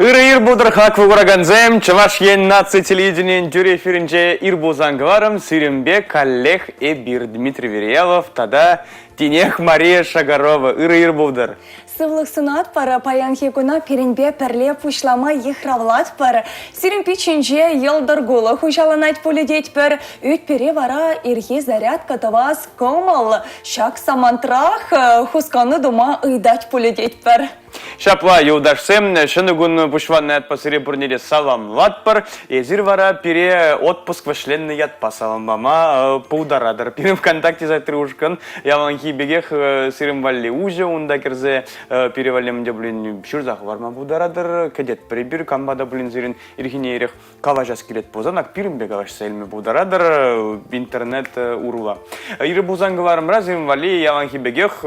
Ир будыр хак вураганзем, чаваш ен наци телевидениен дюре эфиринче ир бузангварым, Сиримбек, Олег и Бир Дмитрий Верьялов, тада Тинех Мария Шагарова. Ир будыр. Сывлық сынат пара паянхи куна перенбе перле пушлама ехравлат пар. Сиримпи чинже елдар гула хужаланать полюдеть пар. Ют пере вара ирхи заряд катавас комал. Шак самантрах хусканы дума ыйдать полюдеть пар. Шапла юдашсем, шынугун пушванный от посыре бурнире салам латпар, езир вара пере отпуск вышленный ят по салам мама паударадыр. Перем ВКонтакте за трюшкан, я ванхи бегех сирим валли уже, унда керзе перевалим де блин шурзах варма паударадыр, кадет прибир, камбада блин зирин ирхинерех каважас келет позанак, пирим бегаваш сельми паударадыр, интернет урула. Иры бузангварым разим валли, я ванхи бегех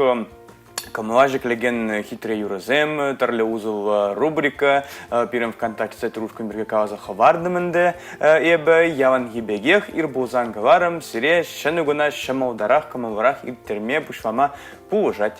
Камлажик леген хитрый юрозем, тарлеузул рубрика, пирем ВКонтакте с трушками берегаваза хавардымынды, эбе яван хибегех ирбузан гаварам сире шенугуна шамаударах камалварах иртерме пушлама пуужать.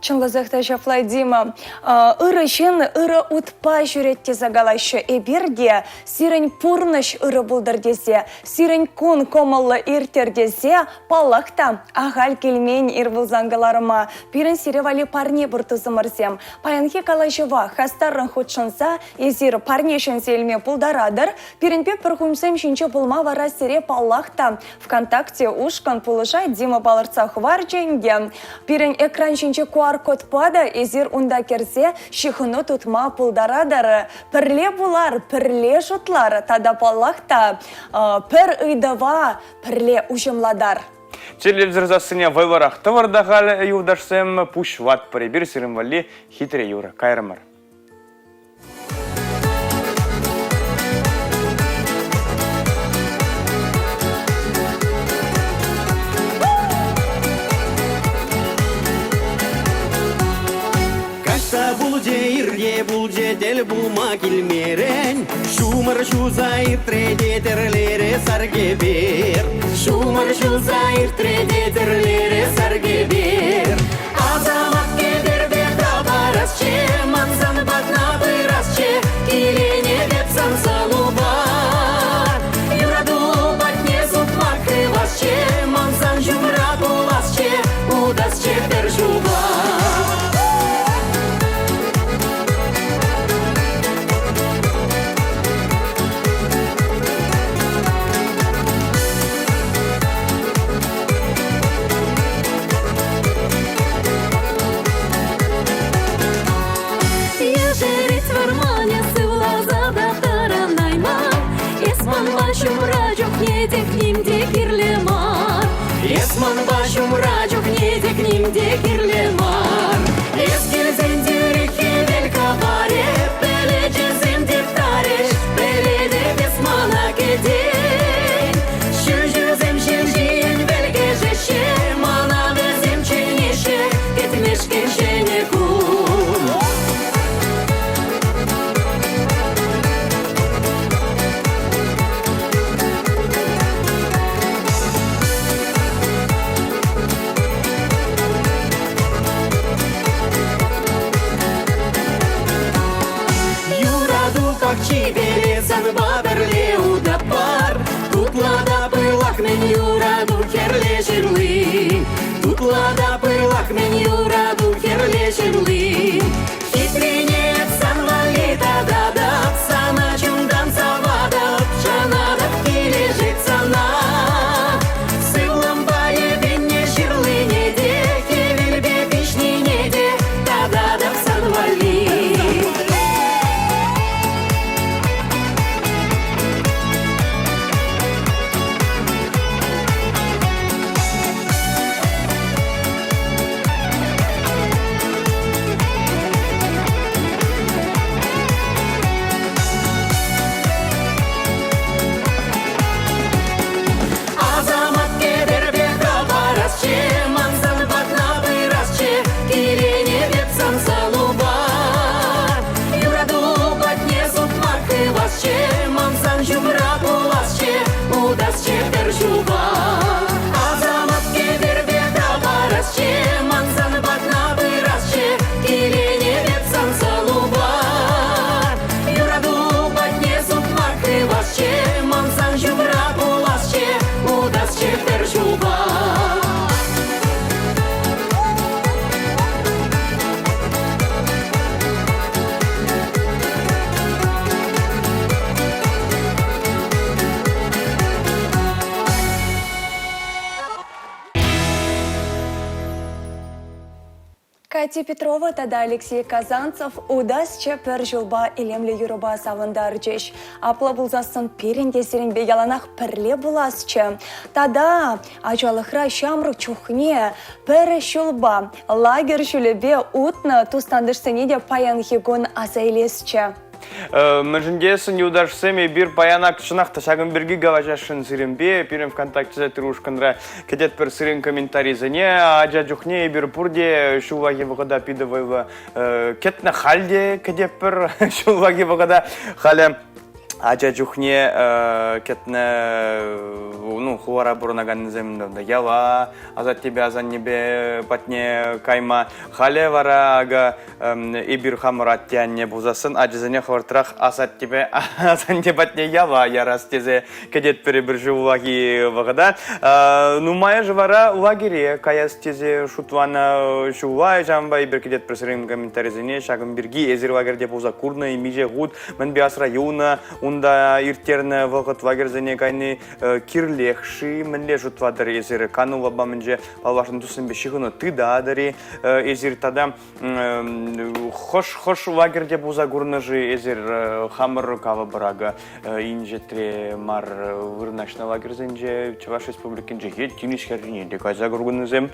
Чынлазахта жафлай Дима. Ыры шен ыры утпа жүретте загалайшы эберде, сирен пурныш ыры булдырдезе, сирен кун комылы иртердезе, палақта ағал келмен ирбулзангаларыма, пирен сиревали парне бұртызымырзем. Паянхи калайшыва хастарын худшынса, езір парнешін селме пулдарадыр, пиренпе пірхумсем шинче пулма вара сире палақта. ВКонтакте ушкан пулышай Дима балырцах вар женге. Пирен экран шинче QR-код пада, езір унда керсе, шихыны тутма пулдарадар. Пірле булар, пірле жұтлар, тада палақта, пір ыйдава, пірле ужымладар. Телевизор засыня вайларах тавардағал юдашсем пушват парибир сиримвали хитре юра. Кайрымар. Булже дел булма килмерен, шумар шузайр тредетерлере саргебер, шумар шузайр тредетерлере саргебер. Азамат кедерде табарасче, мансан батна бырасче, килене деп сансалубар. Юраду батне сутмак кывасче, мансан жумра буласче, удасче держубар. Esman başım racuk nede knim de kirlemar. Eskilzen düreki vel kabare, belecezem deftare, belede besmana kedin. Şüzem şenjiyen vel gejeşe, mana vezem çeneşe, etmeşken şene kum. Тутлада пырлак мен юраду херле жирлы. Хитренет санвали тададап, сана чундан савадап, жанадап кележет сана. Сывлам бае бенне жирлы неде, кевелбе пишни неде, тададап санвали. Катя Петрова, тада Алексей Казанцев удасча пір жылба илемлі юруба савындар жеш. Апла бұлзасын перенде серенбе яланақ пірле бұласчы. Тада ажалықра шамрық чухне пір жылба лагер жүлебе утны тустандышсыне де паян хигон азайлесчі. Мәжіндесін юдашсыме бір паянак шынақты шағын бірге гаважашын сиренбе, пирен ВКонтакте тұрушқандра кедет бір сирен комментарийзіне, ажа жүхне бір пұрде шулваги вғада пидовайва кетні халде кедет бір шулваги вғада хале ажа жүхне кетні хуара бұрынаган земінде яла, азат тебе азан небе патне кайма хале вара ага ибир хамурат тянне бузасын ажызыне хвартырақ азат тебе азан тебе патне яла ярас тезе кедет бір жулаги вағада. Нумая жывара лагере каяс тезе шутвана шулай жамба ибир кедет бір сырым комментаризіне шагын бірги езір лагерде буза курны и миже гуд мәнбе района унда иртерны вағыт лагерзіне кайны кирлехши мінле жұтвадыр езір канула бамынже балвашын тұсын бешігіні тыдадари езір тада хош лагерде буза гурныжы езір хамыр кава барага инжетре мар вырнашна лагерзенже Чуваш республикинже ет тиниш хәрінеде кайза гургынызем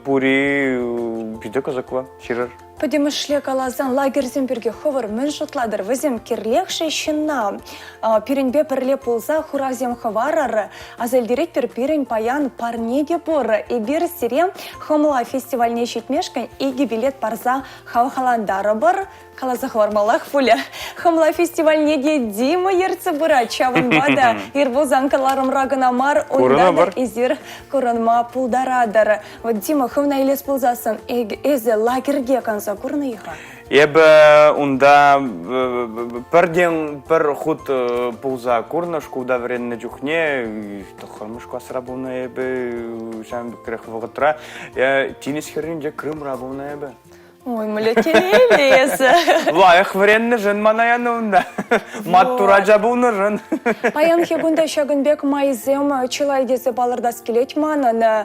пури биде казаква ширар. Подемышле калазан лагерзен бірге ховар мін жұтладыр візем керлекші шынна. Пиренбе пірле пулза хуразем хаварар, азелдерет пирен паян парнеде бор. И бір сирем хомла фестивальне шетмешкан иги билет парза хавхаландары бар. Калаза хвармалах пуля. Хомла фестивальне де Дима ерцы бұра. Чавын бада ирбузан каларым рагынамар. Ундадар изир куранма пулдарадар. Вот Дима хымна илес пулзасын эзе лагерге канса курны иха. Ебі унда пірден пір худ пулза курныш, куда вренне жүхне, тұқырмыш квас рабуна ебі, жан бікірек вғытра, тинес херінже Крым рабуна ебі. Ой, млетелес. Лайық вренне жын манаяны унда. Маттура жабуны жын. Паян хебунда шагынбек майзем чылайдесі балырдас келет манын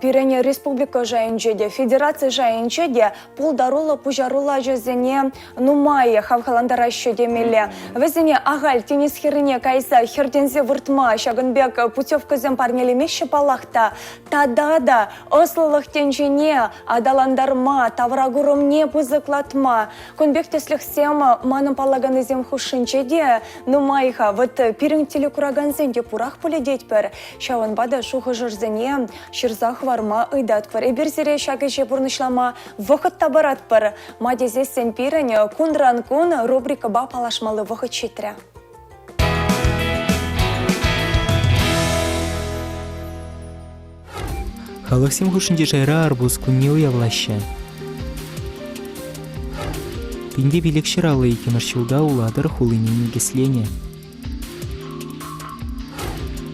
Пирене республика жайынчеде, федерация жайынчеде пулдарула пужарула жезіне нумайы хавхаландара шедемелі. Везіне ағал тенес херіне кайса хердензе выртма шагынбек путевкызем парнелемеші палақта. Тадада ослылық тенжене адаландарма таврагурумне пузыклатма. Конбектеслік сема маным палаганызем хушынчеде нумайха вот пирің телекураганзенде пурах поледеть пір. Шауын бада шуғы жырзене шырзах варма ыйдат пір. Эберзере шагыше бұрнышлама вұқыт табарат пір. Мадезесен пирін кундран-кун рубрика ба палашмалы вұқыт шетря. Халықсем хушынде жайра арбуз күнне уявлашы. Пинде билек шыралы екеміршілда уладыр хулыне негеслене.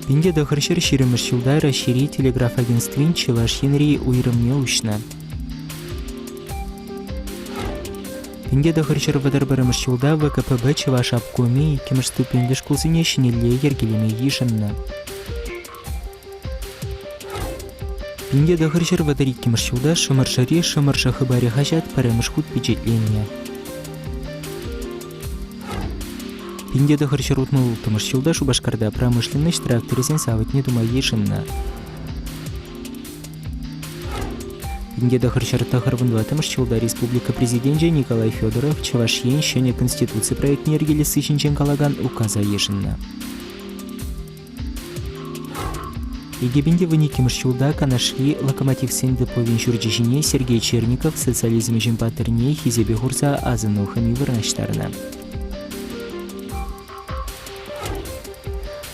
Пинде дұқыршыр шеріміршілда расшири телеграф агентствин Чуваш енри уйрымне ұшна. Пинде дұқыршыр вадар-барымыршілда ВКПБ Чуваш апкоме екемір ступенді шкулзіне шынеле ергелеме ешінна. Пинде дұқыршыр вадар екеміршілда шымыршари шымыршы хыбари хажат парамышхут бюджетлене. Пинде дұқыршыр утмыл тымышшылда Шубашкарда промышленность тракторизен савытне думай ешінна. Пинде дұқыршыр тахарвындва тымышшылда республика президенте Николай Федоров Чувашьен шене конституции проект нергелі сышынчен калаган указа ешінна. Егебенде вынекемышшылда канашли локомотив сенді повен жүрджешіне Сергей Черников социализм жемпатырне хизебе хурса азынухами вырнаштарына.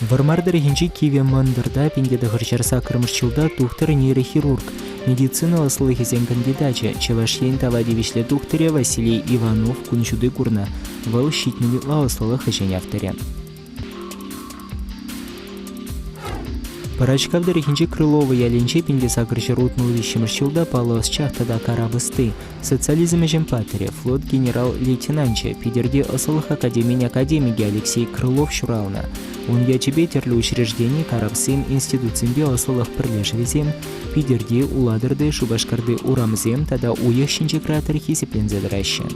Вармардыр хинчи киве мандырда пинде дăхăрчарса кырмышчылда тухтыр нейрохирург, медицина лăслыхесен кандидачы, Чувашьен тавадивишле тухтыре Василий Иванов кунчуды курна, вăл щитневи лаослылы хăçен авторе. Парачкавда рехинче Крылова яленче пинде сакрыше рутнулы шимырчылда палос чахтада карабысты. Социализм патере флот генерал-лейтенанче пидерде осылых академиги Алексей Крылов шурална. Он ячебе терлі учреждений карабсем институцинде осылых пірлешвезем, пидерде уладырды шубашкарды урамзем тада уйых шинче кратер хисеплензедірәші.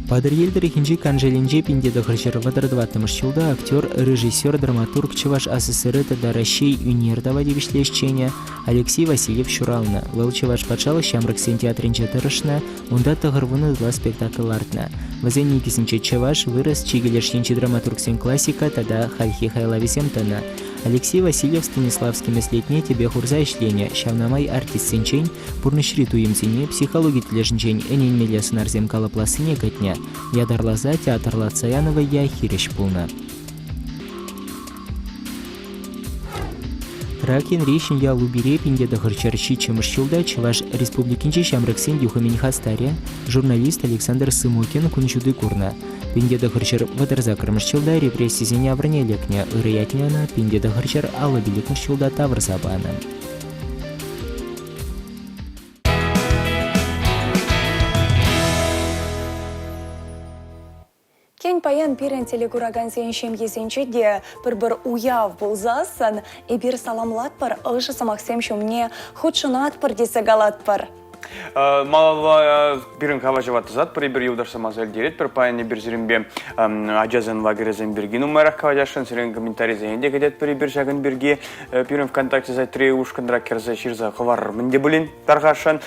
Падыр елдері хинжи канжеленже пиндеді ғыршыр вадырдватымыш жылда актер, режиссер, драматург Чуваш АССР тада Рощей Юнердова девишлешчене Алексей Васильев шурална. Выл Чуваш пачалы шамрыксен театринче тырышна, унда тағырвыны дла спектакльлартна. Вазен негізінче Чуваш вырос чигелешченче драматургсен классика тада Хальхи Хайлависем тана. Алексей Васильев Станиславский меслетне тебе хурза ишление, шавнамай артист сенчень, пурнышри туемсене, психологи тлежнчень, эненмеле сынарзем калапласыне катня, ядарлаза театрла Цаянова я хиреш пулна. Тракин рейшин я лубире пинде дохарчарщи чемышчылда Чуваш республикинче шамрыксен дюхамень хастаре, журналист Александр Сымокин кунчуды курна. Пинде дохарчар вадарза кырмышчылда репрессизене авране лекне, ырыятняна, пинде дохарчар алабиликмышчылда таврзабана. Кен паян пирен телегураган сеншем езенче де бір уяв болзасын, и бір саламлатпар, ұжы самақсем шумне худшынатпар десе галатпар. Малава бирин каважават зат бір юдарса мазаль дерет бір паяне бір зірімбе ажазан лагерезен бірген умайрақ каважашын сірен комментарий зәйінде кедет бір жагын бірге бирин ВКонтакте зайтре ушкандра керзе ширза хавар мінде білін тарғашын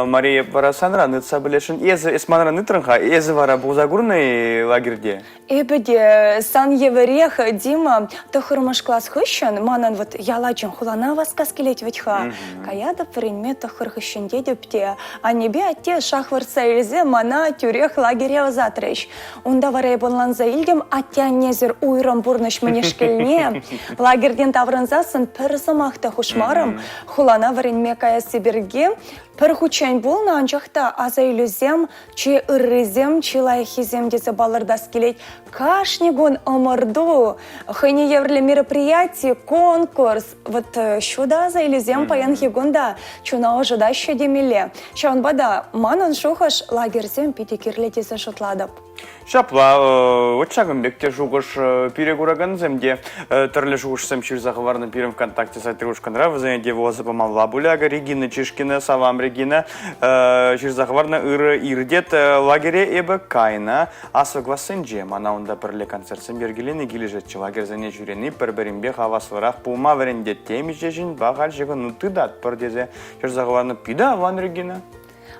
Мария Барасанра нытса білешін езі эсманра нытрынға езі вара бұзагурный лагерде. Эбеде сан еверех Дима тахырмыш класс хыщен, манан вот ялачын хулана вас каскелет ветха. Каяда принме тахыр хыщен дедюпте, а небе атте шахварца илзе мана тюрех лагеря затрещ. Унда варай бонлан заилдем атя незер уйрам бурныш менешкельне. Лагерден таврынзасын персамахта хушмарым, хулана варенме кая сибирге. Пір хучайн бол на анжақта аза илюзем, че ыррызем, че лайхизем десе балырдас келет. Кашнигон омырду, хэни еврле мероприятие, конкурс. Вот шуда аза илюзем паян хигонда, чуна ожидаща демеле. Шаун бада, манон шухаш лагерзем питекерле десе шутладып. Шапла, отчагым бекте жугыш перегураган земде, терле жугыш сем чирзахварны пирем ВКонтакте сайтрушкан равзен де воза помалла буляга Регина Чишкина, салам Регина, чирзахварны ирдет лагере эбе кайна, а согласенже, мана унда перле концертсен бергелени гилежетчи лагерзене жюрени перберимбе хавасварах пума веренде темижежин багаль жего нутыдат пердезе чирзахварны пида ван Регина.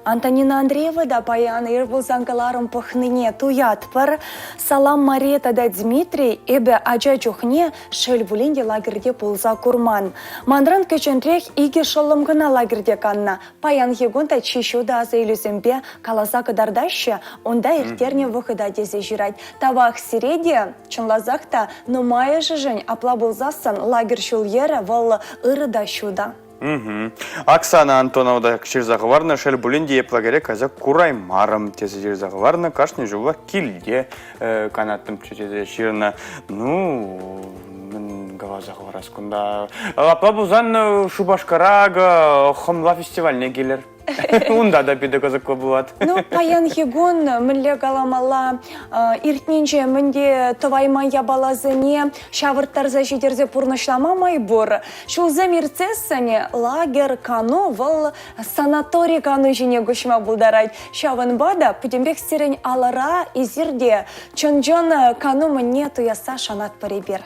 Антонина Андреева да паян ирбул зангаларым пахныне туятпар. Салам Марета да Дмитрий эбе аджа чухне шельбулинде лагерде пулза курман. Мандран кечентрех иге шолым гына лагерде канна. Паян хигунта чищу да аза илюзембе калаза кадардаще, онда иртерне выхода дезе жирать. Тавах сиреде, чынлазахта, но мая жижень апла булзасан лагер шульера вал ырыда шуда. Оксана Антонова чирзахварна шельбулинде еплагере казак кураймарым тезе чирзахварна кашни жува килде канаттым чечезе ширна гавазахварас кунда апабузан шубашкарага хомла фестивальне келер. Унда да биде казакка булат. Паян хигун милле галамала иртнинче мінде товаймая балазыне шавырттарза жидерзе пурнышлама майбур. Шулзе мирцессане лагер кану вал санаторий кану жине гушма булдарать. Шаван бада путембек сирень алара изирде чонжон кану мне туяса шанат парибер.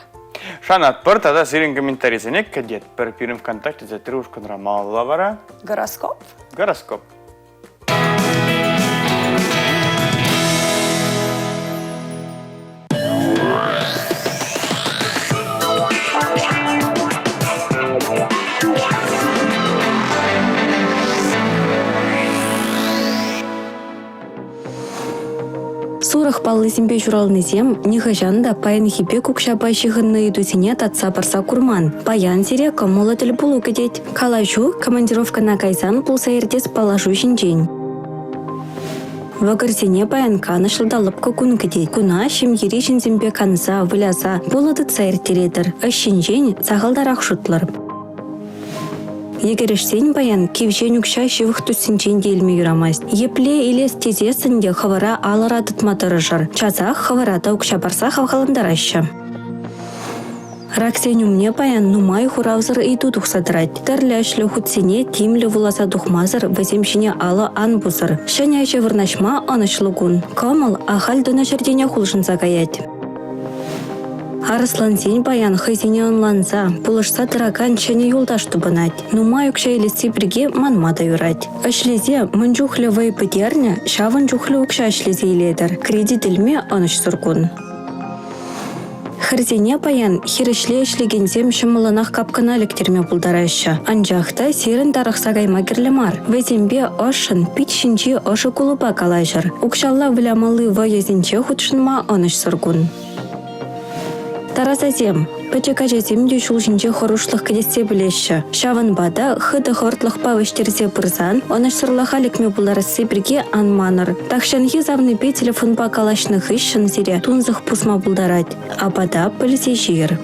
Шанат пыр тада сирен комментарий зенек кадет пір пирим ВКонтакте за трюшкан рамалла вара. Гороскоп? Гороскоп. Сурах паллы зембе журалны зем, нихажанда паян хипе кукшаба шихынны идусине татса барса курман. Паян зире коммула тіл булу кедет. Калажу командировка на кайсан пулса ердес палажу жинжень. Вагарсене паян канышлда лапка кун кедет. Куна шим еришин зембе канса, выляса, булады цайр теретер. Ащинжен сағалдарақ шутлар. Егеріштен баян кевжен үкша шевық түссінчен делме юрамаст. Епле илес тезесінде хавара алыра тұтматырыжыр. Чазақ хаварата үкша барса хавғаландарашы. Раксен умне паян нумай хуравзыр и тутух садрать. Терләшлі хутсене тимлі вуласа духмазыр ваземшіне алы ан бузыр. Шаняйчы вырнашма анышлы гун. Камыл ахал дына жердене хулшын загаять. Арыслан сен баян хайзене онланса, пулышса тыракан чәне юлдаш тубынать. Нумай үкша елесі бірге манмада юрать. Ашлезе мынжухлы вай пытерні, шавын жухлы үкша ашлезе еледір. Кредит ilme аныш сұргун. Хырзене паян хирешле эшлегензем шымыланақ капкана лектерме булдарайшы. Анжақта серін тарықса гайма керлемар. Везембе ошын пит шинчи ошы кулыпа калайжыр. Укшалла вылямалы вайезінче худшынма аныш сұргун. Таразазем. Пачакажазем де шулшинче хорушлық кедесте білеші. Шаванбада хыды хортлық павыштерзе пырзан, аныш сырлаха лекме буларасы бірге анманыр. Тақшанхи завныпе телефонпа калашных ишшын зире тунзық пусма булдарать. Абада пыльзе жир.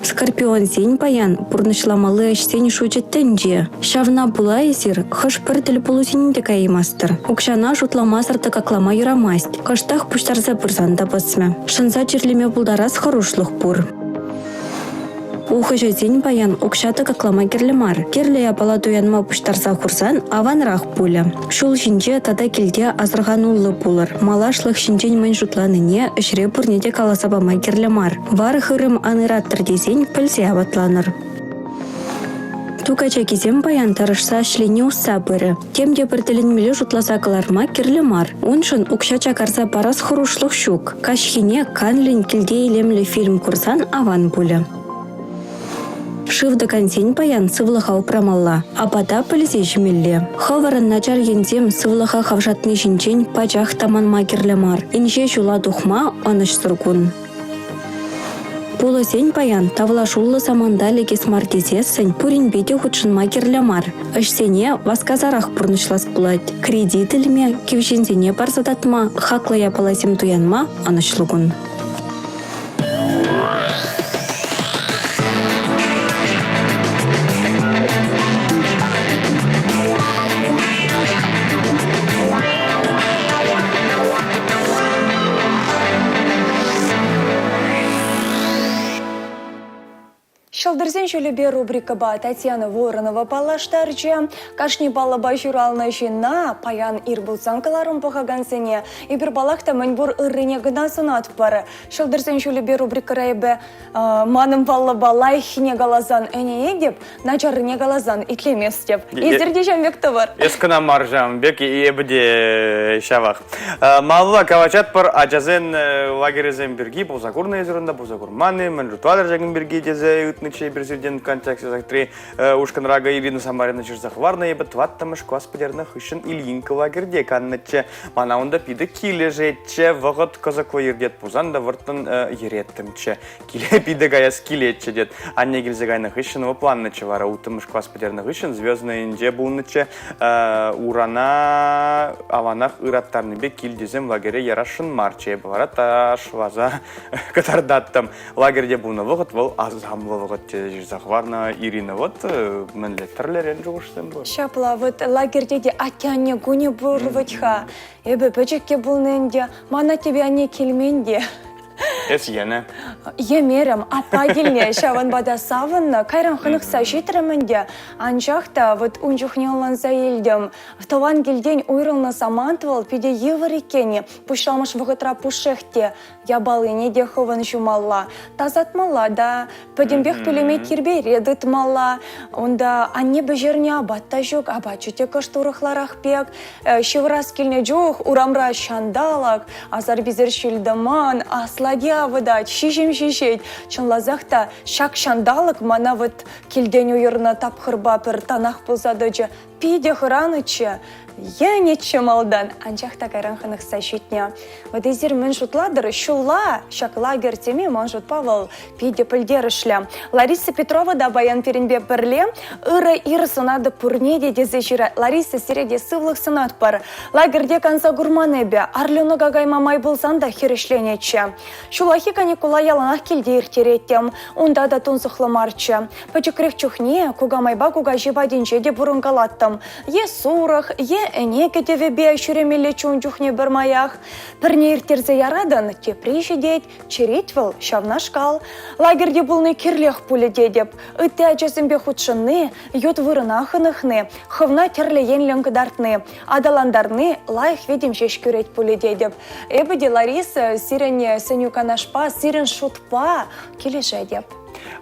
Скорпион зень паян пурнышламалы ашсен шучеттенже. Шавна була езір хыш пірділ полузенінде кайымастыр. Укшана жутламазыр тақаклама юрамасть. Каштах пуштарза пырзанда басме. Шынза жерлеме булдарас хорушлық пур. Ухыжа зень паян укша тақаклама керлемар. Керлея бала туянма пуштарза хурсан аванрақ пуля. Шул жинже тада келде азырғанулы пулыр. Малашлық шинжен мен жутланыне үшре пурнеде каласабама керлемар. Бар хырым аныраттыр дезен пілзе аватланыр. Тукача кезем паян тарышса шлене усса бұры. Темде бір тілінмелі жұтласа каларма керлемар. Оншын укша чакарса парас хорушлық шук. Кашхине канлин келде елемлі фильм курсан аван пулі. Шывды кансен паян сывлыха упрамалла. Апада пілзе жмелле. Хаварын начар ензем сывлыха хавжатны жинчен пачах таманма керлемар. Инже жула духма аныш сұргун. Пулы сен паян тавла шуллы саманда лекес мартезесін пурин беде худшынма керлемар. Ашсене васказарах пурнышлас пулать. Кредит ilme кевшензене барзадатма хаклая паласем туянма анышлыгун. Шалдырзен шөлебе рубрикаба Татьяна Воронова палаштарчы. Кашни бала башурална жина паян ирбулсан каларым пахагансене. И бір балақта мәнбур ырыне гына сынат пары. Шалдырзен шөлебе рубрика райбе маным бала балай хине галазан әне деп, начарыне галазан итлемес деп. Издерде жәмбек товар. Ескіна маржам бек и ебіде шавақ. Малла кавачат пар ажазен лагерезен бірге бұзакурна езірінде бұзакурманы, мен жутвалар жәгін бірге дезе ütныче президент контексте зактри ушкан рага Ирина Самарина чырзахварна ебі тваттамыш квас подернах ишын Ильинка лагерде канныче. Мана онда пиді киле жетче вағыт казаклы ердет пузанда выртын ереттімче. Киле пиді гаяс килетче дед. Анне келзе гайнах ишын планныче вара утымыш квас подернах ишын звездный инже булныче урана аванах ыраттарны бек килдезем лагере ярашын марче бавара ташваза катардаттым. Лагерде булны вағыт вол азамлы вағыт жырзахварна Ирина вот мінлеттірлерен жоғыштым бұл. Шапла, вот лагерде де атяне гуне бұрватха. Эбі бөжекке бұлненде, мана тебе ане келменде. Эс ене. Емерім, апа келне, шаван бада савынна, кайран хынықса жетірімінде. Анжақта, вот унжухне оланза елдім. Таван келден уйрылны самантывал, пиде евар екені. Пұшламыш вғытра пұшықте. Ябалыне де хывын жумалла. Тазатмалла, да, пөдембек пөлеме кирбе редытмалла. Онда анне бөжерне абатта жүк, абачуте кыштурықларақ пек. Шеврас келне жоқ, урамра шандалак, азар безер шүлдіман, асладия выдать, шишем шишет. Чынлазақта шак шандалык мана вот келден уйырна тапқырба пір танақ бұлзадыжы. Пиде хыранычы, Я не чемалдан, анчахта каранханах сащитня. Вот изир мен шутладыр, шула, шак лагерь теме, может Павел, пиде пыльдерышля. Лариса Петрова да баян перенбе перле, ыра ир сонада пурнеде дезешира. Лариса середе сывлых сынат пар. Лагерде конца гурманебе, арлюна гагай мамай булсан да хирешленече. Шулахи каникула яланах килде иртереттем, унда да тунсухлы марча. Пачекрех чухне, куга майба куга жиба денчеде бурунгалаттым. Е сурах, е энеке девебе шуремеле чунчухне бармаях. Перне иртерзе ярадан, те прижидеть, черетвел, шавна шкал. Лагерде булны кирлех пуле дедеп. Ытте ачасымбе худшынны, йот вырынахынахны, хывна терлеен ленкадартны. Адаландарны лайх видим шеш кюреть пуле дедеп. Эбеде Лариса сирене сенюканашпа, сирен шутпа, келешедеп.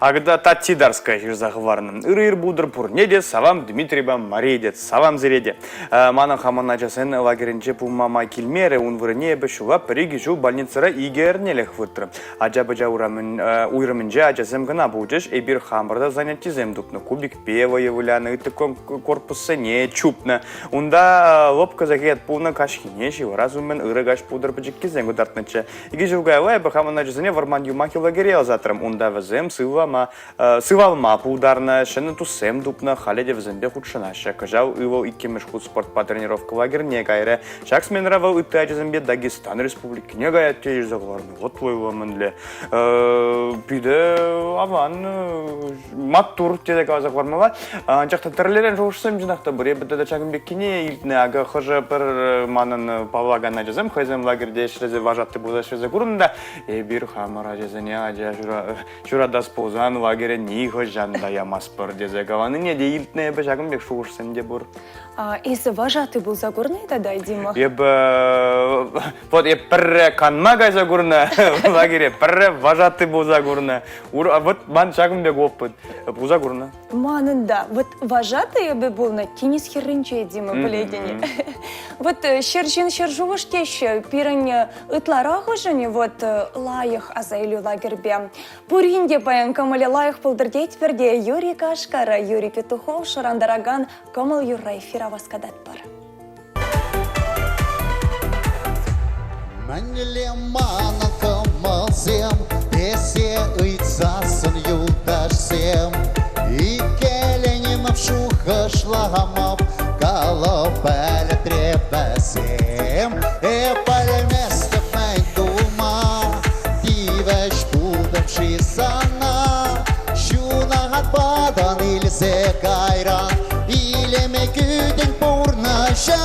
Агда Татидарская жирзахварным. Ир будыр пурнеде, савам Дмитриева Мариедет, савам зереде. Мана хаманачасын лагеринче пумама килмере, он вырне бешула приги жу больницара игернелех выртры. Аджабаджа уйрамынже ачасым гына будешь, эбир хамбарда занятизем дупны. Кубик пева являны, тыком корпусы не чупны. Унда лопка захет пуна кашхине, шиваразумен ырыгаш пудыр бджиккизем гудартнычы. Иги живгайлай бахаманачасыне варман юмахи лагерел затрым. Унда вазем сывалма пударна, шены тусем дупна, халеде взембе худшынаша. Кажал ывал иккемеш худ спорт по тренировка лагерне гайре. Шакс менравал итача зембе Дагестан республики. Не гаят теж загларны. Вот твой ламенле. Пиде аван маттур теде га заглармала. Анчакта терлерен жошсем жинакта бір. Беде да чагын беккине илтне ага хожа бір манын павлагана жазем. Хайзем лагерде шрезе важатты буда шрезе гурында. Бир хамара жазене ажа журада спозан лагере ниго жанда ямаспыр дезе гаваны не де илтне бе жагым бек шугурсен де бур. Если важатый был загорный, тогда Дима. Вот я перре канмагай загурна лагере, перре важатый был загурна. Вот ман жагым бек опыт был загурна. Манын да, вот важатый бы был на тенис херринче Дима бледени. Вот шержин шержуваш теща, пирань ытлара хожани, вот лаях азайлю лагербе. Пуринде паян камали лаях полдердеть верде Юрий Кашкара, Юрий Петухов, Шарандараган, камал Юрай Фираваскадат пар. Мәңгіле мана кымылсем, есе ұйтсасын юлдашсем. Икеленем шухышламап, қалып әлі трепәсем. Пәлеместі мән дума, тивәш бұлдым шисана. Шунағат бадан илсе кайран, илеме күдің пұрнаша.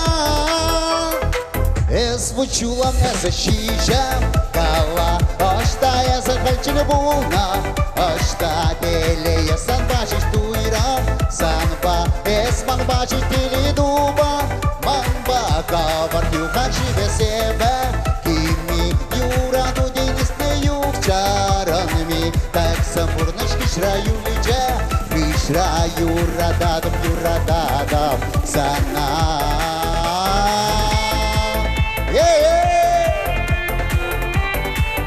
Звучула не защищам, кала, ошта я захальчили буна, ошта теле я сан бачиш туирам, санба, эсман бачиш тили дуба, манба, кавар юхан живе себе, кими, юра дудин истею в чаранми, так самурнаш кишраю личе, кишраю рададам, сана.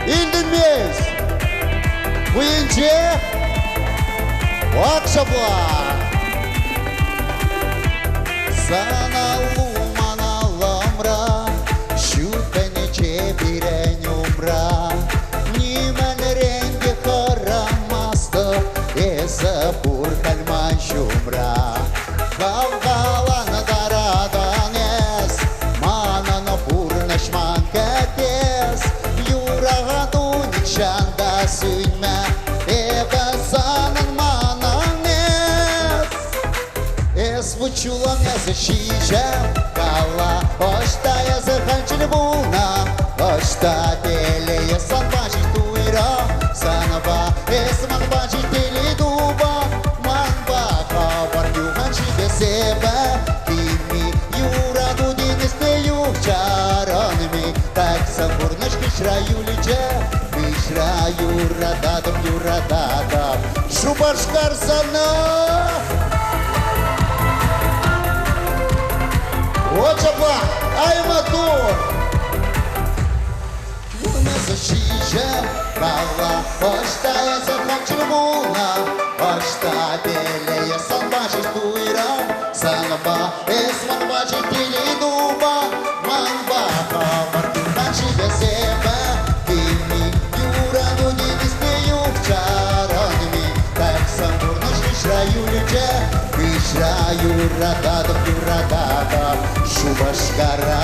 İndirmeyiz. Bu ince Akşabla Sana lumanalımra Şüpheni cebiren umra Nimen rengi karamastı Esa pur kalman şumra Kavgalan daradan es Manana purnaşman kates Şanda suyma, eba sanın mananes. Звучула не защищам, кала, ошта я заханчили буна, ошта теле я сан бачиш туира, санба, эсман бачиш тели дуба, манба, хавар юханчи бесеба, кими, юра дудин истею чаранми, так самбурнаш кишраю личе. Юрададам, Шубашкар sana. Очапа, айматур. Не защища, кала, ошта я заханчили буна, Ашта белее санбаши туйрам, санба эс манбачи теледуба, манба хавар наши бесеба, кими юрану не диспеют чаранми, так самурно шишраю люче, вишраю рададов, шубашкара.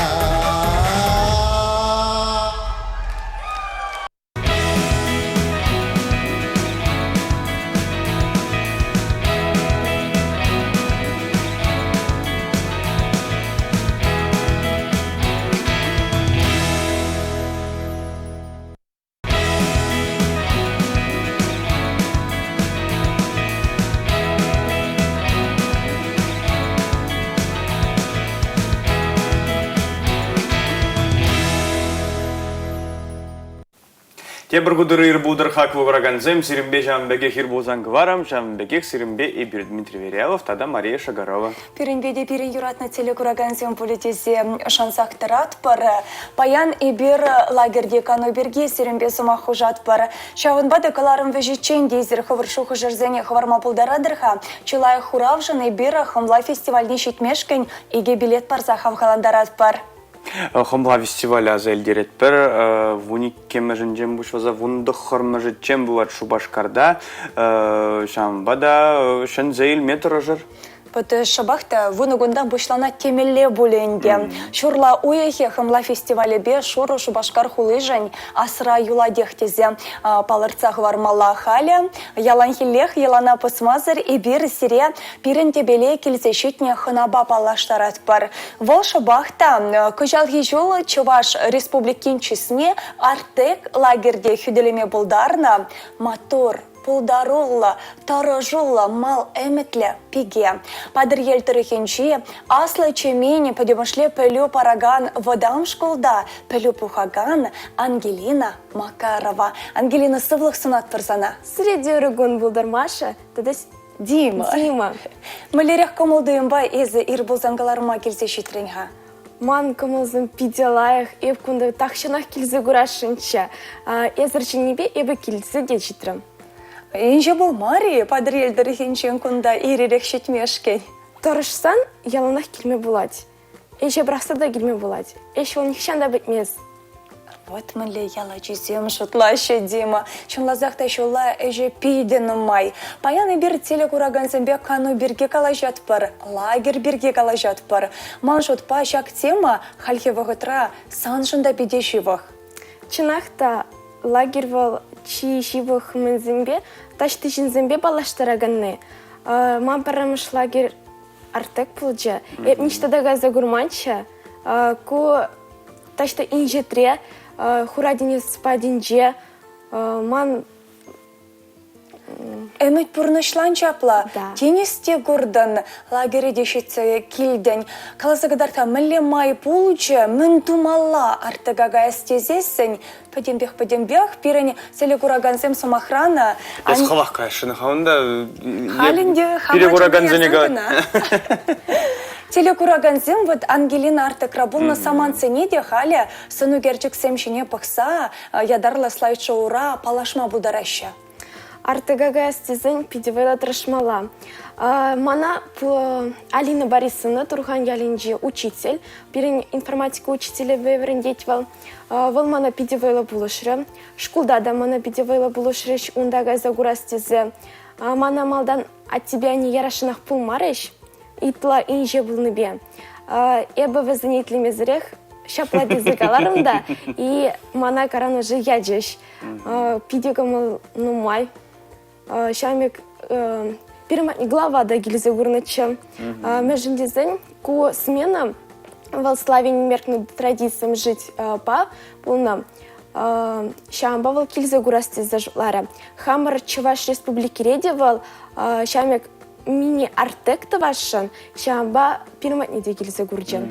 Тебір күдірі ирбудыр хақвы враганзем, сирімбе жамбеге хирбузан гварам, жамбеге сирімбе Эбир Дмитрий Верялов, тада Мария Шагарова. Пиренбеде пирен юратна телекураганзем политезе шансақтырат пар. Паян Эбир лагерде каноберге сирімбе сумах ужат пар. Шавынбады каларым вежечен дейзір хывыршухы жерзене хварма пулдарадырха. Чылай хуравжын Эбир хымла фестивальне шитмешкен иге билет парза хавхаландарат пар. Хомла фестиваля азелдерет пер, вуник кемежен жем бушваза вундық хырмыжы чем бывает Шубашкарда, шамбада шензейл метр жыр. Пыты шабахта вунугунда бушлана темелле буленде. Шурла уехе хымла фестивале бе шуру Шубашкар хулыжань асра юла дехтезе палырцах вармала халя, яланхилех ялана пысмазыр и бир сире пирен тебеле килзещитне хынаба палаштарат пар. Вол шабахта кыжалхи жол Чуваш республикин чисме артек лагерде хюделеме булдарна мотор пулдарулла, тарожулла, мал эметле, пиге. Падыр елтіріхенчі, аслы чемені подемышле пөлю параган водам школда, пөлю пухаган Ангелина Макарова. Ангелина сывлық сынат тұрзана. Среди урагун булдармаша, тадас Дима. Мөлерек комылдыйым ба езі ирбулзангаларыма келсе шитренға. Ман комылзым пиделаях, еб кунда тақшынақ келзі гурашынча. Езірчі небе ебі келзі де житрым. Инже бұл мари, падыр елдіріхенчен күнда иререк шетмешкен. Торышсан, яланақ келме болады. Эше бірақса да келме болады. Эше ол нихшан да бітмез. Вот мөлі яла жезем шутлашы, Дима. Чынлазақта шула әже пейден ұмай. Паяны бір телекураганзымбе кану бірге калажат бар, лагер бірге калажат бар. Ман шутпа шак тема халхе вағытра сан жында беде шивах. Чынақта лагер вал чи шивых мэнзимбе, ташты жинзимбе балаштараганны. Ман парамыш лагер артек пулджа. Эп ништадага загурманча, ку ташты инжетре, хурадине спадинже, ман... Эмет пурнышлан чапла, Да. тенесте гурдан, лагере дешетсе килден. Каласагадарта мэлле май пулче, мэн тумалла артагага эстезесен. Падембех, пирени селекураганзем сумахрана. Тас хавах кайшыны хаунда Халинде перекураганзенега. Телекураганзем вот Ангелина Артекрабулна саманценеде халя сыну герчик семшине пахса, ядарла слайд-шоура палашма будараща. Артыгага стезен пидевела трошмала. Мана Алина Борисовна, Турхан Ялинджи, учитель, перен информатика учителя веврендетвал. Вол мана пидевела булышры. Шкулда да мана пидевела булышрыш ундага загура стезе. Мана малдан от тебя не ярашынах пулмарыш. Итла инже булныбе. Эбі візінетлі мезірех шапла дезегаларымда и мана каран уже яджеш. Пидегамыл нумай. Шамик перематни глава да гильзе гурнача. Между дизайн ку смена в славяне меркнут традициям жить па полна. Шамба вал гильзе гурасти зажлара. Хамар Чуваш республики редевал шамик мини артекта вашан. Шамба перематни да гильзе гурджан.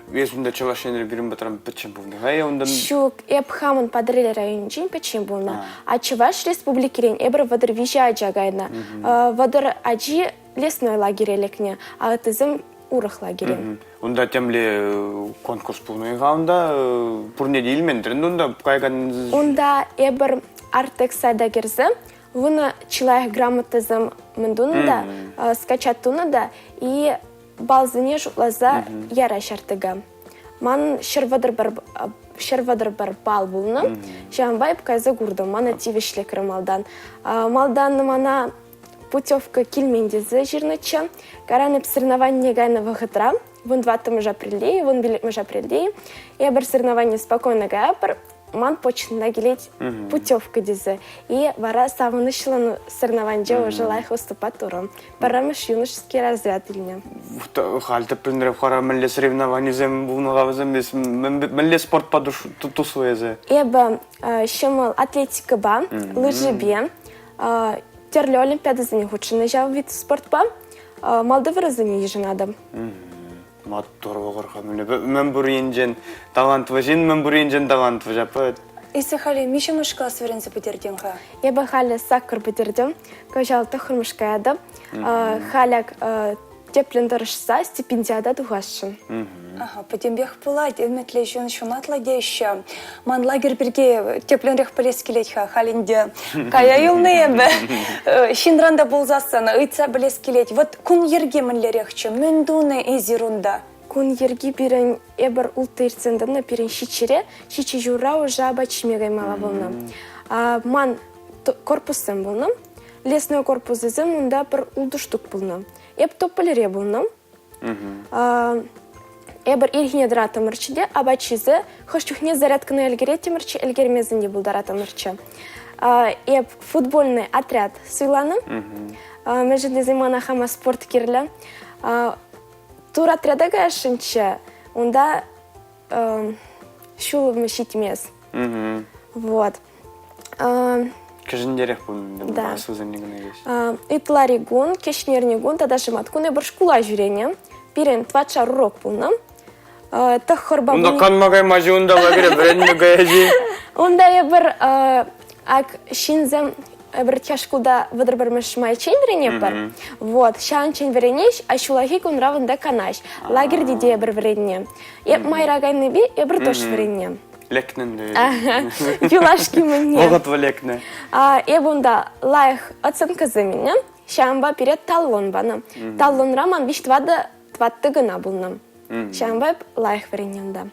Везунда Чувашенер бирим батрам печем булны. Гая ундан Шук эпхамон подрели райончин печем булна. А Чуваш республики рен эбр вадр вижа аджагайна. Вадр аджи лесной лагерь лекне, а тызым урах лагере. унда темле конкурс булны гаунда пурне дилмен трендунда кайган Унда эбр артек сайда герзе Вона человек грамотызым мендуны да, скачат туны да, и балзыне жутлаза яра шартыга. Ман шервадыр бар бал булны, жамбай пказа гурдым, мана тивишле крымалдан. Малдан мана путевка кильмендезы жирныча, караны соревнования гайна вахатра, вон 20 апреля, вон билет апреля, и бір соревнования спокойно гайпар, ман почти нагилеть путевка дезы. И вара савынышлан соревнования желаю выступать туром. Парамыш юношеский разряд или Хальта пленрев хара мэлле соревнований зем бунага зем бес мэлле спорт падуш тусуезе. Эба шемал атлетика ба, лыжи бе, терлі олимпиада за них ученый жав вид спортпа, Молдовы за них еженадо. Маттор вогорха мен буринжен талантвы жин мен буринжен талантвы жапы. Исе хали мишемыш класс верензе петерденха. Эба хали саккар петердем, кажал тахырмышкаяда, халяк теплендершса стипендиада дугашын. Ага, потембех пулать, эметле жон шунатладеща. Ман лагерь берге тепленрех полескелетха халинде. Кая юлнебе. Шинранда болзасын, ыйца блескелет. Вот кун ерге мінлерехче, мендуне эзирунда. Кун ерги бирен эбер ултырцендана бирен шичере, шичи жура жаба чимегай мала волна. Ман корпусым волна, лесной корпус зем, унда бір улдуштук волна. Эб тополере волна. Эбер ирхине драта мырчиде, абачизе, хошчухне зарядка на эльгерете мырчи, эльгермезен не был драта мырчи. Эб футбольный отряд силаны, между незимана хама спорт кирля. Тур отряда гашинче, унда шулы вмещить мес. Вот. Кажендерех бун Да. суземнигне вещь. Итларигун, кешнернигун, тогда шиматкун, эбер шкула жюрение. Пирен твача рурок пулна. Тах хорба Унда канмагай мажи унда лагере бренме гаяжи. Унда эбер ак шинзем эбер тяжкуда выдрбермеш майчендрене пар. Вот, шанчен веренеш, а шулаги кун равында канаш. Лагерь диде эбер веренне. Эб майрагайны би эбер тош веренне. Лекнен де. Юлашки мне. Могат валекне. Эб унда лайх оценка за меня. Шамба перед таллон бана. Таллон раман биштвада тватты гына булнам. Шамба лайх веренненда.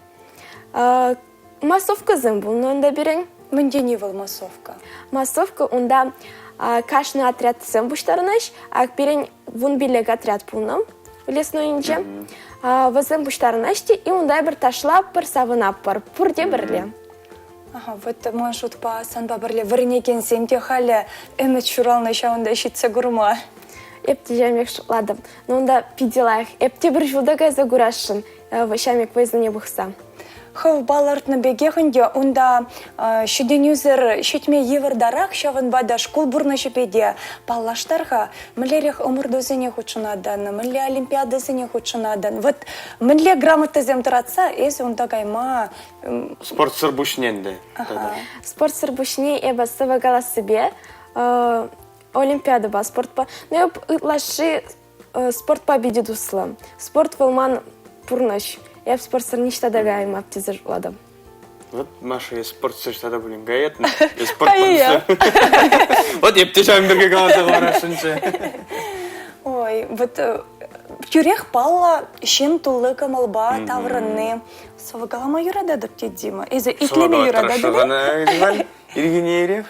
Массовка зым булна унда берен. Мінде не был массовка. Массовка унда кашный отряд зым буштарнаш, а берен вун билег отряд булнам. Лесной инже. Вазым буштарнашти, и унда бір ташла пыр савына пыр. Пурде бірле. Ага, вот может по санбабарле варенекен сенте халя эмет шурална шаунда щитса гурма. Эпте жамек шладым. Но унда пиделах. Эпте бір жылдага загурашын. Шамек вайзыне бұқса. Хау балартны бегехінде онда шеденюзер шетме евардарак шавын бада школ бурна шепеде паллаштарға мілерек омырдозыне хучунадан, міле олимпиадасыне хучунадан. Вот міле грамота земтратса, ез онда гайма... Спорт сырбушненде. Спорт сырбушне эба сывагала себе. Олимпиада ба спорт па. Но еп ытлаши спорт па бедедуслы. Спорт вылман пурнаш. Я в спорт сырништа дагайм аптизер ладам. Вот Маша, спорт сырштада булин гаятны. Спорт Кайя. Вот епте шамберге галата барашынчы. Ой, вот тюрех палла шем тулы камалба таврынны. Савагалама юрада докте Дима. Эзе итлеме юрада дыды? Иргенерев.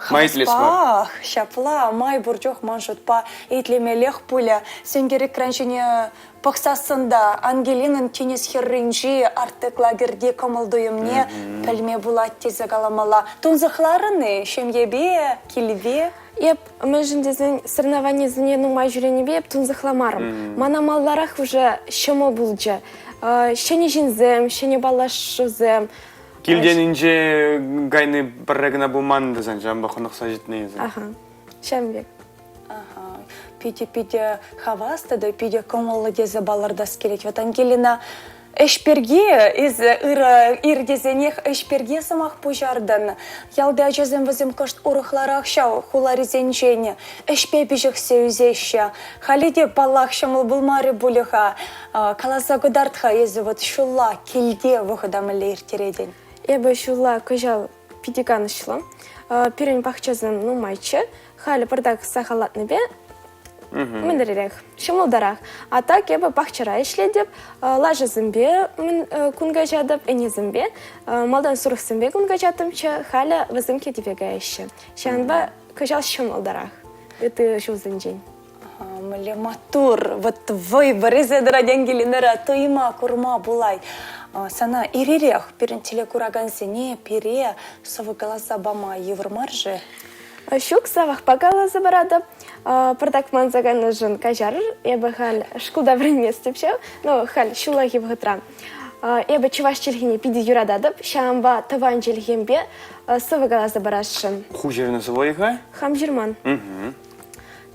Майтлес бар. Хаспах, шапла, май буржох маншутпа, итлеме лех пуля. Сенгерек кранчине пақсасында Ангелинын тенес херринжи артык лагерде камалдуемне пәлме булат тезе галамала. Тунзахларыны, шемьебе, килбе. Еп, межіндезін сырнаване зіненің май жүренебе еп тунзахламарым. Мана малларах уже шымо булджа. Шене жинзем, шене балашызем. Килденинже гайны баррагына буманды зан жамба хонықса жетнейзі. Ага, шамбек. Ага, пиде хаваста да пиде комолы дезе балардас келет. Вот Ангелина эшперге из ирдезенех эшперге самах пужардан. Ялда жазем вазем кошт урухларах шау хуларизенчене. Эшпе бижих сеюзеща. Халиде балах шамыл булмары булиха. Каласа гудартха езі вот шулла килде выходам лейр тереден. Эбі шулла көжал пидиган шло. Пирень пахчазым ну майче. Хали пардак сахалатны бе. Мендеререк. Шымылдарах. А так я бы пахчара ишледеп, лажы зымбе кунга жадып, эне зымбе, малдан сурых зымбе кунга жадымчы, халя вазымке дебега еще. Шанба кажал шымылдарах. Это шо зынжень. Мле матур, вот выбор из эдра денгелинера, то има курма булай. Сана ирирех, перентеле кураган сене, пере, совы глаза бама еврмаржи. Щук савах пагала забарада, продак манзаган жын кажар, я бы халь шкуда время степчев, но халь шулаги в гатра. Я бы чуваш чельхине пиди юрададып, шамба таван чельхимбе, совы глаза забарашын. Хуже называй Хамжирман.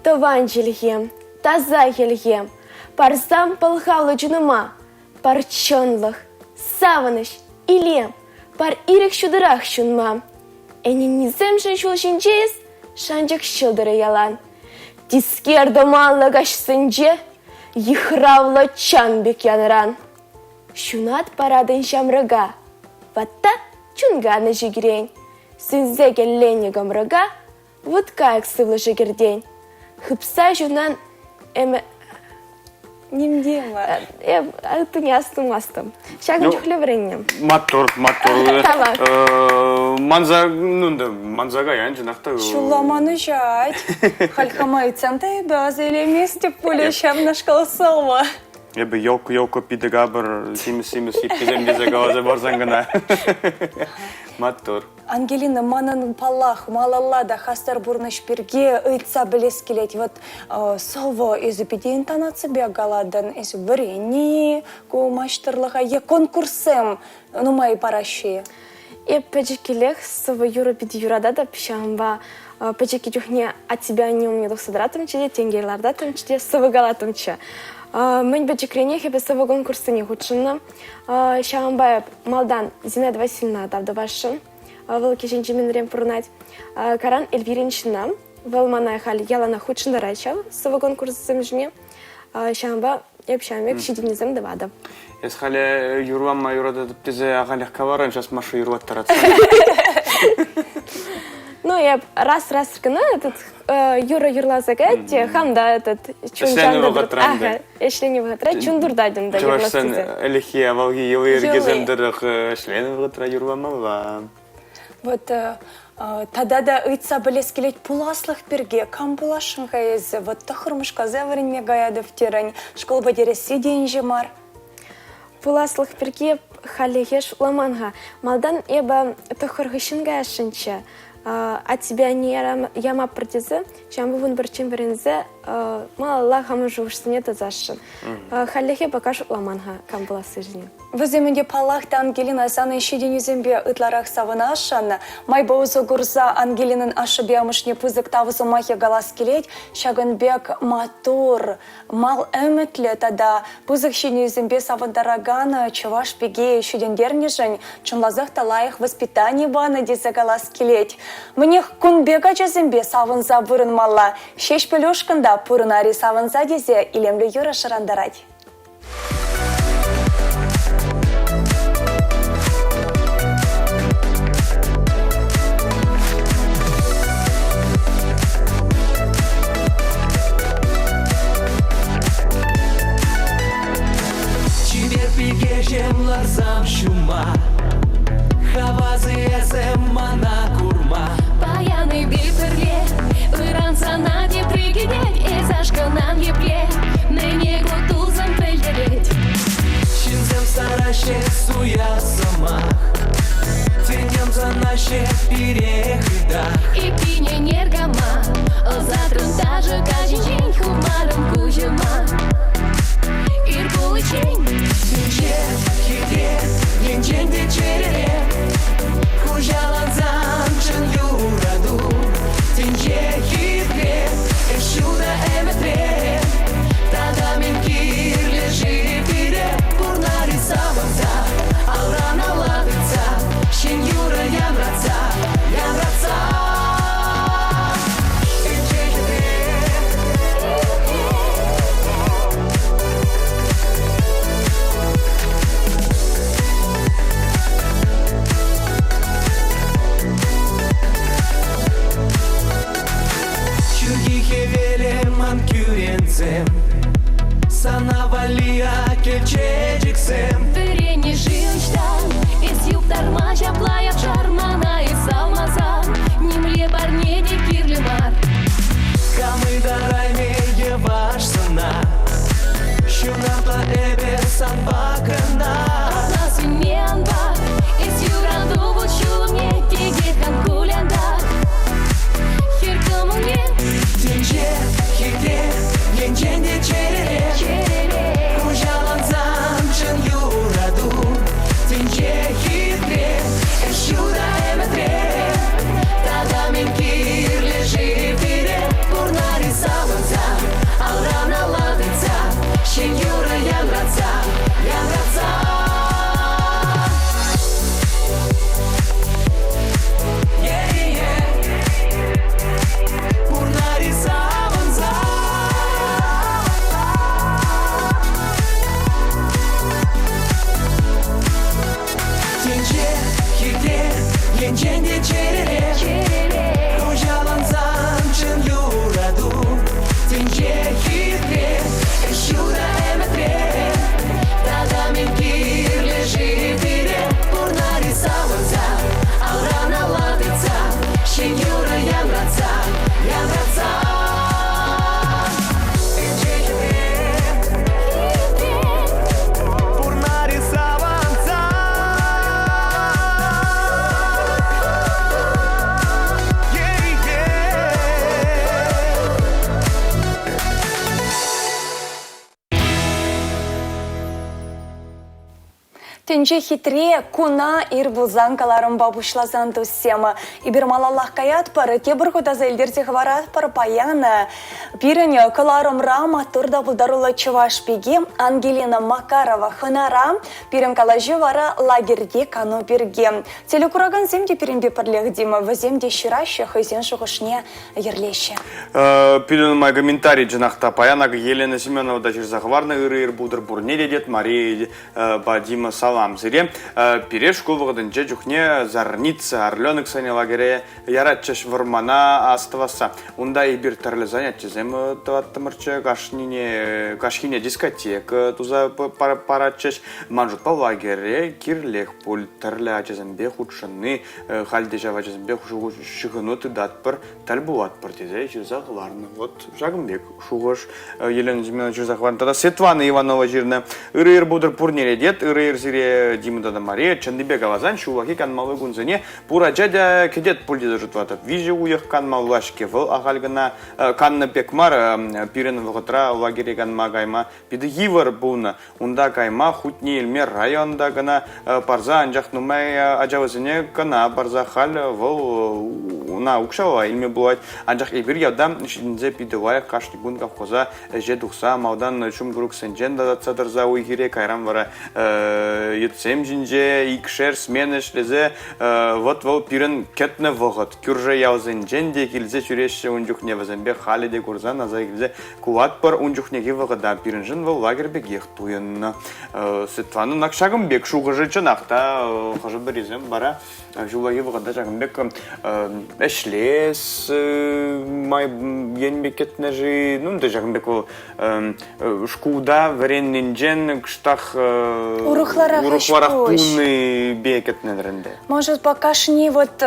Таван чельхим, таза хельхим, парсам палхалы джуныма, парчонлых, саваныш, илем, пар ирек шудырах шунма. Эни низем же шулшинчес, шанчак шылдыры ялан. Тискер домалла гашсынче, йхравла чанбек яныран. Шунат парадын шамрыга, ватта чунганы жигирень. Сынзе келлене гамрыга, вот каяк сывлы жигирдень. Хыпса жунан эме... Нимдема. Ты не астым. Шагын чухле вреннем. Мотор. Тамак. Манзага янжы нахта. Шуламаны жать. Хальхамай центай базы или месте полещам на шкалсова. Я бы елку пидега бір симис иппиземде загалазы барзангана. Мотор. Ангелина манан палах малаллада хастар бурныш перге ыйтса білес келет. Вот сово изупиди интонация бегаладан из брени кумаштырлыға е конкурсем нумай параши. Педжикелех сово юра пиди юрадада пишамба педжики чухне от тебя не умне дохсадратым чеде тенгейлардатым чеде сово галатым че. Мен беджикренех ебе сово конкурсы не худшынна. Шамба малдан Зинаида Васильевна давдавашын. Великий женщин пурнать. Каран Эльвиринчина, велмана хали ялана худшында рачал, сова конкурсым жне. Шамба епшамек шидинизм давада. Ес хали юрвам юрада тизе агалях каваран, сейчас машу юрват таратса. Ну, я раз кына этот Юра юрла загадьте, хамда этот чунжанда дұрт. Ага, эшлени вғытра, чундурдадым да юрла сизе. Чувашсан элихи авалги йылы ергеземдіріх эшлени вғытра юрвамалва. Вот тада да ыйтса білес келет пуласлых перге, кам пулашын хайызы, вот тахырмышка зәвірінме гаядов терань, школ бадересі дейін жемар. Пуласлых перге халегеш ламанға, малдан еба тахырғышын гаяшынча, а тебя не яма протезы, чем бы вон барчин варензе, мало хамы жувшсыне тазашын. Халеге покажу ламанға, кам пуласы жизни. Візімінде палақта Ангелина саны шеденізімбе ұтларақ савынашын, майбаузы ғырза Ангелинын ашыбе амышне пызык тавызы махе галас келет, шагынбек матур, мал әмітлі тада пызык шеденізімбе савындараганы чываш беге шедендернежін, чынлазық талайық воспитание баны дезі галас келет. Мнех күнбега жазымбе савынза бұрын мала, шеш пілюшкында пұрынари савынза дезе илемлі юра шырандарад. Ларзам шума, хавазы эсэм мана курма. Паяны биперле, выранца наде пригидеть, и зашканан епле, мне гутузан пельдереть. Шинзем сараще суя сама, тенем за наше перехода. И пине нергама, затрун даже каждый день хумаром кузема. Иргулычень, Ленчен вечере, хужаланзан чын юраду, тенче хитре, эшуда эметре, тада мен кирле жипире, пурнари саванца, алрана ладыца, шен юра ямраца. тенже хитре, чудо эметре. Тогда мен кирле живире, бурна рисаванца, алрана ладыца, шен юра янраца, янраца. Ленченде черере, Ружаланзан чын юраду. Тенже хитре, чудо эметре. Тогда мен кирле живире, бурна рисаванца, алрана ладыца, шен юра янраца, янраца. Тенже хитре, бурна рисаванца. Тенче хитре куна ирбулзан каларым бабушлазан туссема. Ибермалаллах каят пары тебір худаза елдерде хварат пары паяна. Пирене каларым рама турда булдарула Чувашпиге Ангелина Макарова хынара пирен калажы вара лагерде кану бирге. Телекураган земде пиренбе пірлег дима в земде щираще хызен шуғышне ерлеще. Пирен мой комментарий джанахта паянак Елена Семенова да захварна ыр будыр бурне дедет Мария Бадима Салам. Зире пире школвағыдың же жүхне зарница арленық сәне лагере яратчаш вармана аставаса. Унда и бир тарлы занятчы зем таваттымырчы кашхине дискотека туза паратчаш манжут по лагере кирлех пуль тарлы ачазембе худшыны халде жава ачазембе шығынуты датпыр тальбуатпыр тезе чырзағыларны. Вот Жагымбек шуғыш Елена Зименовна чырзағыларны. Тада Светлана Иванова жирны ыр-ыр будыр пурнере дед, ыр-ыр зире Димда да Мария, Чандыбек Алазан, Шулахи канмалы гунзане, Пура джадя кедет пульди зажитватат. Вижу уех канмалашке в Агалгана, канна пекмар, пирен вготра, лагере канма гайма, пидгивар буна, унда кайма, хутни илмер районда гана, парза анжах нумай аджавазане кана, парза халь, вол на укшава илме булать, анжах ибир ядам, шинзе пидевая кашни гун кавхоза, жедухса, маудан шум грук сендженда цадарза уйгире, кайрам вара Ютсем жинже, икшер, смены шлезе, вот вол пирен кетне вогот. Кюрже яузен дженде, килзе чуреше унжухне вазембе халиде курзан, аза килзе куатпар унжухнеге вогода. Пирен жин вол лагербе гехтуен. Светлана накшагымбек шуғыжы чынақта, хожы бірізем бара. Жулаги вогода жагымбек эшлес, май енбек кетне жи, ну да жагымбек шкуда вареннен джен, кштах Урухларах пуны бекетнерінде. Может, пока шни вот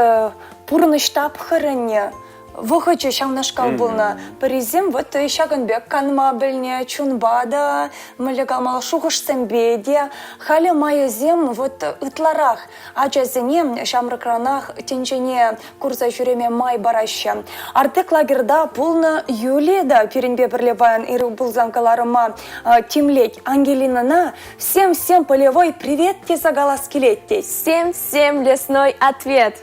пурны штаб хырыне. Выхочу шамнашкал булна. Паризем вот шагынбек канма білне чунбада, мылегамал шуғыш сэмбеде, халі майы зем вот ытларах. Ачазене шамрыкранах тенчене курса жүреме май бараща. Артек лагерда булна юледа перенбе бірлебайын иру булзанкаларыма тимлек. Ангелинана всем полевой привет те загалас келетте. Всем лесной ответ.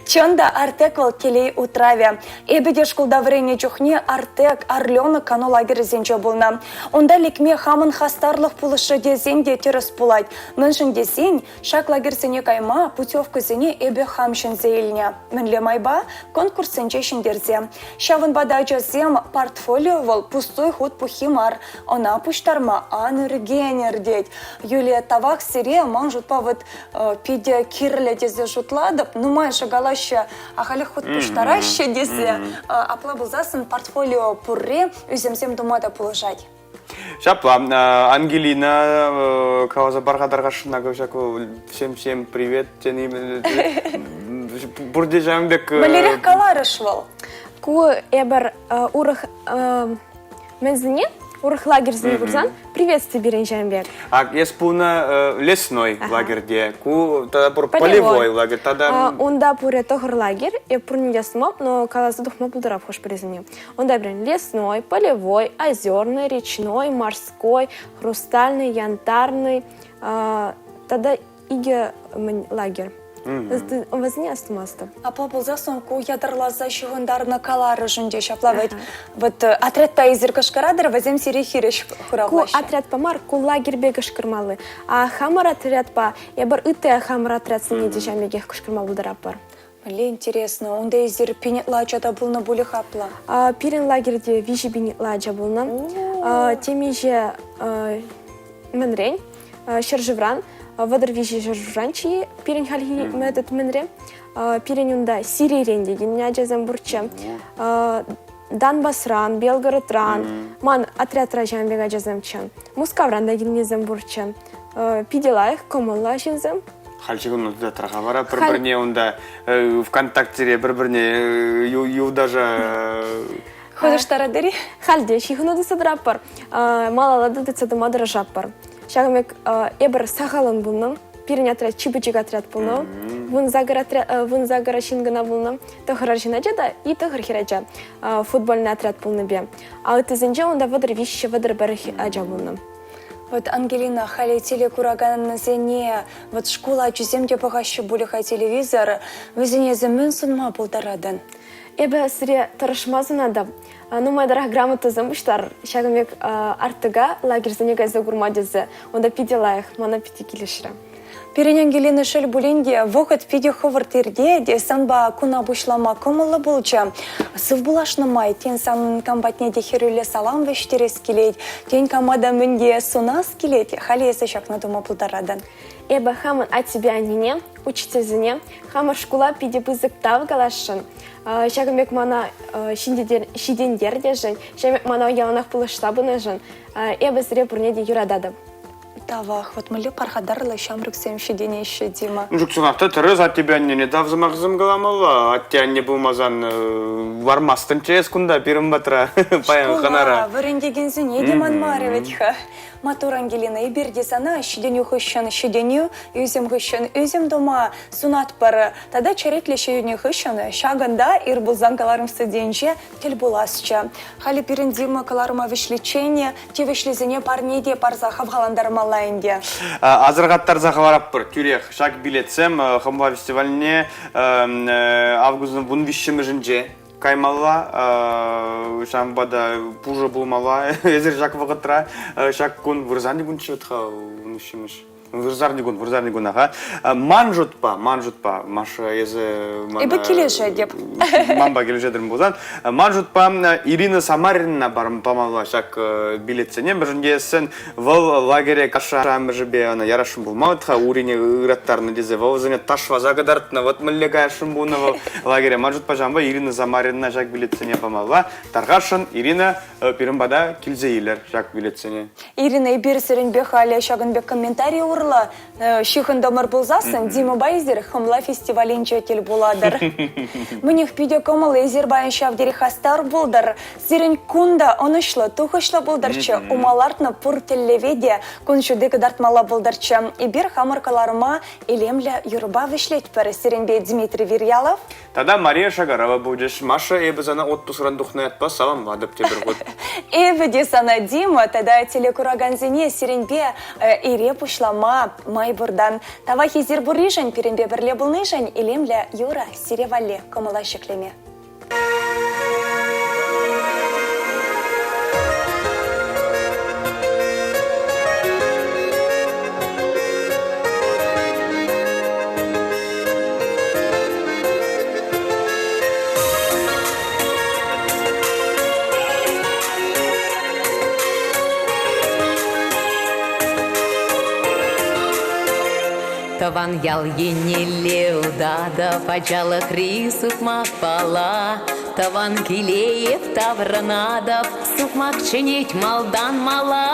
Чонда артек вол келей утраве. Эбеде школда врене чухне артек арлёны кану лагері зенче болна. Онда лекме хамын хастарлық пулышы дезен де терес пулать. Міншін дезен шак лагерсене кайма путевка зене эбе хамшын зейліне. Мінле майба конкурс сенче шиндерзе. Шавын бадача зем портфолио вол пустой худ пухимар. Она пуштарма аныргенер деть. Юлия тавак сире манжут па вот пиде кирле дезе жутлады. Ну, май шагалаща, ахали худ пуштараща десе, апла булзасын портфолио пурре, үземсем думада положать. Шапла, Ангелина, кауза бархадарга шынага жаку, всем привет, тени, бурде жамбек. Валерих каларышвал. Ку эбер урых мензине? Урых лагерь Змеигурзан. Приветствую, Бирен Жамбек. А есть пуна лесной лагерь, где? Тогда полевой лагерь. Тогда... Онда пуре тогр лагерь, и пурни ясмоп, но когда задухма булдырав хош призни. Онда брен лесной, полевой, озерный, речной, морской, хрустальный, янтарный, Тогда иге лагерь. Возне астмаста. Апа болса соң ку ядырлаза шығындарына калары жүнде шаплавайд. Вот отрядта изір кышкарадыр, вазем сире хиреш Ку хуравлашы. отряд по мар, ку лагерь бегаш кырмалы. А хамар отряд по, я бар ыты хамар отряд сыне дежамегех кышкырма булдараппар. Ле интересно, онда изір пенетлачада бұлны бұлы хапла. Пирен лагерьде вижи бинитладжа булна. Темеже менрень, шержевран, вадыр вижи шержевранчи, пирен хальхи метод менре, пирен юнда сирирен деген няджа замбурча. Данбасран, Белгородран, ман отряд ражан бега жазамчан. Мускавран деген не замбурча. Пиделаях комалла жинзам. Хальчигун да трахавара бір-біріне онда ВКонтакте бір-біріне юлдажа Ходыштара дери? Халде, шихуну садраппар, малалады децадыма дражаппар. Шагамек эбір сағалын бұлным, пирен отряд, чибычик отряд бұлным, вун загара шингана бұлным, тұхырар жинажада и тұхыр хираджа футбольный отряд бұлны бе. А өтізінже онда вадыр виші вадыр бәрі ажа бұлным. Вот Ангелина, хали телекураганын зене, вот школа чуземде бағашы бұлыға телевизор, өзіне зімін сұнма бұлдарадын. Эбі сіре тұрышмазын адам. Ну, майдарақ грамоты зымыштар, шагамек артыга лагерь зенега загурмадезі, онда пиделаях, мана пиде келешірі. Перен Ангелина шел буленге, вохот пиде ховыртырге, де санба куна бушлама комылы бұлча. Сыв булашны май, тен санын камбатне де херілі салам вештерес келет, тен камада мінде сунас келет, хали есі шакна дома бұлдарадын. Эбі хамын а тебе анине, учительзіне, хамыр школа пиде бызык тав галашын. Шагамек мана шидендер дежін, шагамек мана яланақ пылы штабыны жын, эбі сіре бұрнеде юрадады. Тавах, вот мы пархадарлы шамрык семшидене еще Дима. Жүксіңақта тұрыз от тебя не давзымағызым ғаламылы, от тебя не болмазан вармастын чес күнда пирым батра паян қанара. Варендеген зіне деман мареветха. Матур Ангелина и берди сана щеденю хыщан щеденю, үзем хыщан үзем дома сунат пары. Тада черетле щеденю хыщан шаганда ир булзан каларым стаденче тель буласча. Хали пирен Дима каларыма вишлечение, те вишлезене парнеде парзахав галандар малайнде. Азырғаттар захаварап бір түрек шаг билетсем Хамла фестиваліне августын вун вишшімі жінже. Каймала, шамбада пужа булмала, езер жак вағытра, шак кун вырзанды гун чыветха унышымыш. Вырзарны гун, ага. Ман жұтпа, маша езі... Эбі келеші деп. Мамба келешедірім болзан. Ман жұтпа Ирина Самарина барым памала шак билетсене, біржінде сен вал лагере каша жібе ярашым болмауытха, урине ұраттарны дезе, вал зіне ташва загадартына, вот мүллега шым болны вал лагере. Ман жұтпа жамба Ирина Самарина шак билетсене памала. Тарғашын Ирина пирымбада келзейлер шак билетсене. Ирина и берсерін бехали шагын бек комментарий урла. Шихан домар булзасын, Дима Байзер Хамла фестивалинче тел буладыр. Мынех пиде комал езер байын шавдері хастар булдар. Зерін кунда онышлы, тухышлы булдарчы. Умалартны пур теллеведе күншуды кыдартмала булдарчы. Ибір хамаркаларыма елемлі юрба вишлет пәрі Серенбе Дмитрий Вирьялов. Тада Мария Шагарова будешь. Маша эбізана отпусыран духны атпа салам вадып тебір год. Эбіде сана Дима, тада телекураганзине Серенбе ире пушлама май бурдан. Тава хизир буришен перенбе бірле булнышен елемлі юра сиревале комала шеклеме. Таван ял енелеу дада пачалых рисук мақпала. Таван килеев тавранадов сукмак чинить малдан мала.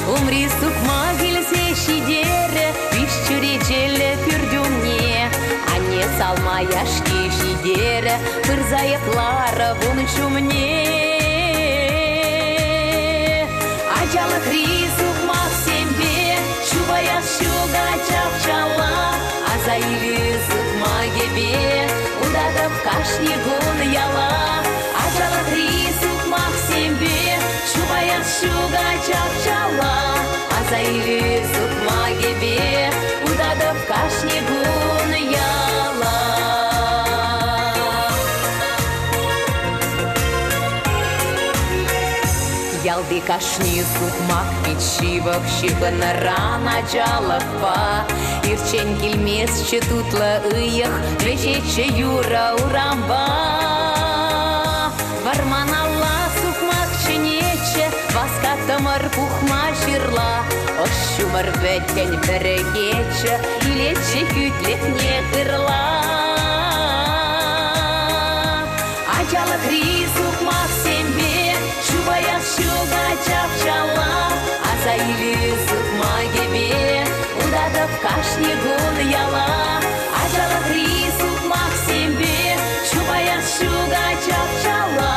Умри сукма гельсе шидере вишчуречеле пюрдюмне. А не салма яшки шидере пырзает лара вунышу мне. Ажалых рисук мак сембе чувая шуга чапчала, а за илизук магебе удадов кашни гун яла. Ажалых рисук мак сембе чувая шуга чапчала, а за илизук магебе гебе, удада в кашне гун яла. Ялды кашни сукмак печивок, щипана рана джалакпа. Ирчен кельмес четутла ыях, вечече юра урамба. Варманала сукмак ченече, васкатамар пухма жирла. Ощумар веттен берегече, илече kütlek не кырла. Ачала кри сукмак сембе, чубая щуга чапчала. Азаили сукма гебе, удада в кашне гун яла. Ачала кри сукмак сембе, чубая щуга чапчала.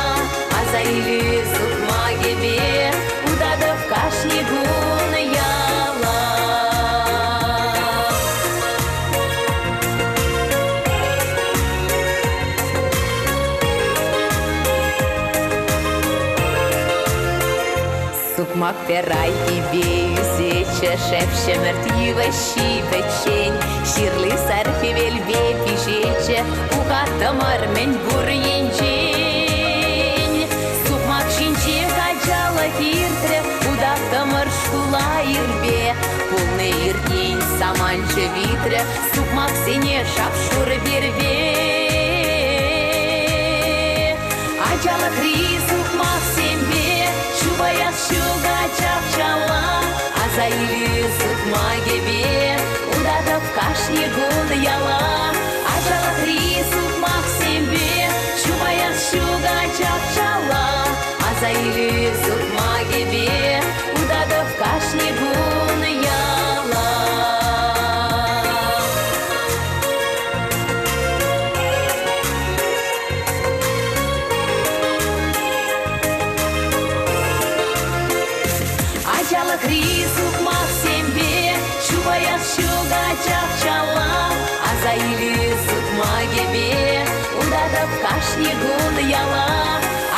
Азаили сукма гебе, удада в кашне гун яла. Сукмак перай тебе юзече, шепче мертвива щипечень. Ширли сарфи вельбе пижече, пухатамар мен бурьенчень. Сукмак шинче качала киртре, удатамар шкула ирбе. Полный ирдень саманче витре, сукмак сине шапшур бербе. Ачала кри сукмак сембе, чубая щуга чапчала. Азаили сукма гебе, удада в кашне гун яла. Ачала кри сукмак сембе, чубая щуга чапчала. Азаили сукма гебе, удада в кашне гун яла. Ачала кри сукмак сембе, чубая щуга чапчала. Азаили сукма гебе, удада в кашне гун яла.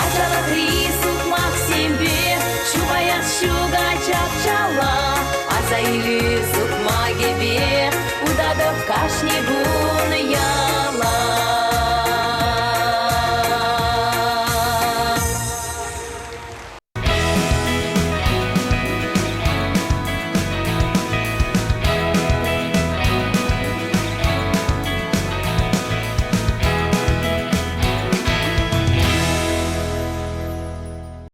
Ачала кри сукмак сембе, чубая щуга чапчала. Азаили